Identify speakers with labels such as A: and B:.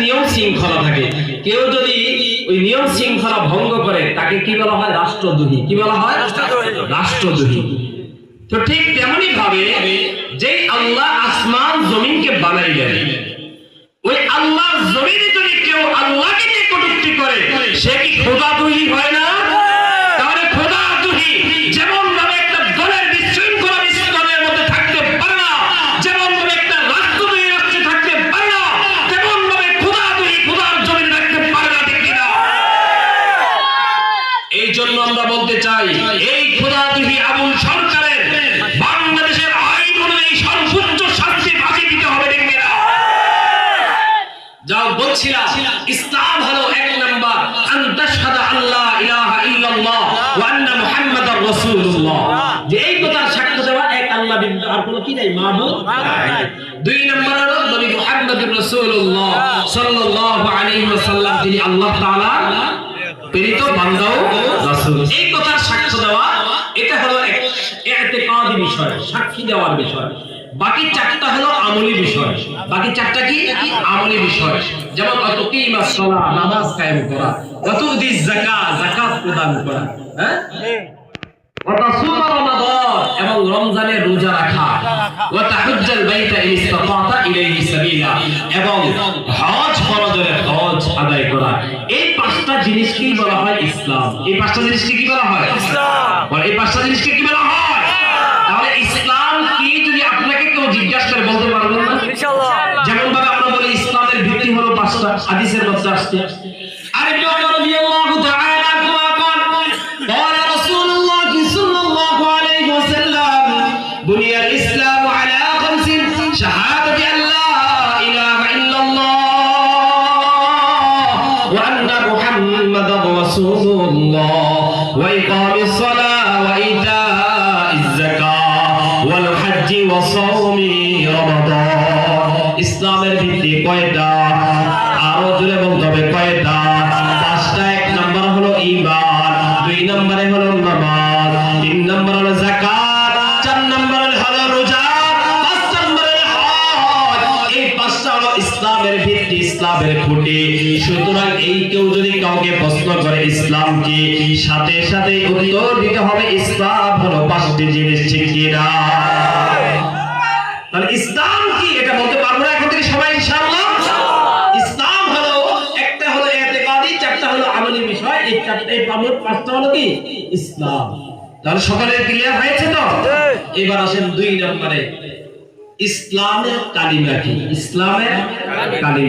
A: নিয়ম শৃঙ্খলা থাকে, কেউ যদি ওই নিয়ম শৃঙ্খলা ভঙ্গ করে তাকে কি বলা হয়? রাষ্ট্রদ্রোহী। কি বলা হয়? রাষ্ট্রদ্রোহী। তো ঠিক তেমনি ভাবে যে আল্লাহ আসমান জমিনকে বানাইলেন, ওই আল্লাহ জমিনে যদি কেউ আল্লাহকে নিয়ে কটূক্তি করে সে কি খোদাদ্রোহী হয় না? তাহলে খোদাদ্রোহী যেমন ভাবে একটা দলের বিশৃঙ্খলা বিশৃঙ্খলের মধ্যে থাকতে পারে না, যেমন ভাবে একটা রাষ্ট্রদ্রোহী রাষ্ট্রে থাকতে পারে না, তেমন ভাবে খোদাদ্রোহী খোদার জমিনে থাকতে পারে না। ঠিক কিনা? এই জন্য আমরা বলতে চাই এই খোদাদ্রোহী আবুল সরকারের বাংলাদেশের আইন অনুযায়ী সর্বোচ্চ শাস্তি ফাঁসি দিতে হবে। ঠিক কিনা? যাও বলছিলাম ইসলাম হলো এক নাম্বার আনতাশহাদা আল্লাহ ইলাহা ইল্লাল্লাহ ওয়া আন্না মুহাম্মাদার রাসূলুল্লাহ, যে এই কথার সাক্ষ্য দেওয়া এক আল্লাহ বিনা আর কোনো কি নাই মাবুদ নাই। দুই নাম্বার হলো নবী মুহাম্মদুর রাসূলুল্লাহ সাল্লাল্লাহু আলাইহি ওয়াসাল্লাম তিনি আল্লাহ তাআলা প্রেরিত বান্দা ও রাসূল, এই কথার সাক্ষ্য দেওয়া এটা হলো এক ইতিকাদি বিষয়, সাক্ষী দেওয়ার বিষয়। বাকি চারটা হলো আমলি বিষয়। বাকি চারটা কি? আমলি বিষয়। যেমন আতুকিমাস সালাহ, নামাজ কায়েম করা, ওয়াতুদিজ যাকাত, যাকাত প্রদান করা, হ্যাঁ, ওয়াতাসুম রমাদান, এবং রমজানের রোজা রাখা, ওয়া তাহুজ্জাল বাইতা ইন ইসতাতা ইলাইহি সাবিলা, এবং হজ ফরজের হজ আদায় করা। এই পাঁচটা জিনিসকে বলা হয় ইসলাম। এই পাঁচটা জিনিসকে কি বলা হয়? ইসলাম। আর এই পাঁচটা জিনিসকে কি বলা হয়? তাহলে ইসলাম কি যদি আপনাকে কেউ জিজ্ঞাসা করে বলতে পারবেন না? ইনশাআল্লাহ। যেমন ভাবে আমরা বলি ইসলামের ভিত্তি হলো পাঁচটা, হাদিসের মধ্যে আসছে। আর ইবনে ওমর রাদিয়াল্লাহু তাআলা قال رسول الله صلى الله عليه وسلم بني الاسلام على خمس شهادة ان لا اله الا الله وان محمدا رسول الله واقام الصلاة وايتاء الزكاة والحج وصوم رمضان। ইসলামের ভিত্তি কয়টা? আরো জোরে বলতে হবে কয়টা? পাঁচটা। এক নাম্বার হলো ঈমান, দুই নম্বরে হলো নামাজ, তিন নম্বর হলো যাকাত, চার নম্বরে হলো রোজা, পাঁচ নম্বরে হজ। এই পাঁচটা হলো ইসলামের ভিত্তি, ইসলামের খুঁটি। সুতরাং এই কেউ যদি কাউকে প্রশ্ন করে ইসলাম কি, সাথে সাথে উত্তর দিতে হবে ইসলাম হলো পাঁচটি জিনিস। ঠিক কি না? তাহলে ইসলাম কি এটা বলতে পারবো না এখন থেকে সবাই ইনশাআল্লাহ? ইসলাম হলো একটা হলো ইতিকাদি, চারটা হলো আমলি বিষয়, এই চারটা এই পাঁচটা হলো কি ইসলাম। তাহলে সকলের ক্লিয়ার হয়েছে তো? এবার আসেন দুই নম্বরে, ইসলামের কালিমা কি? ইসলামের কালিমা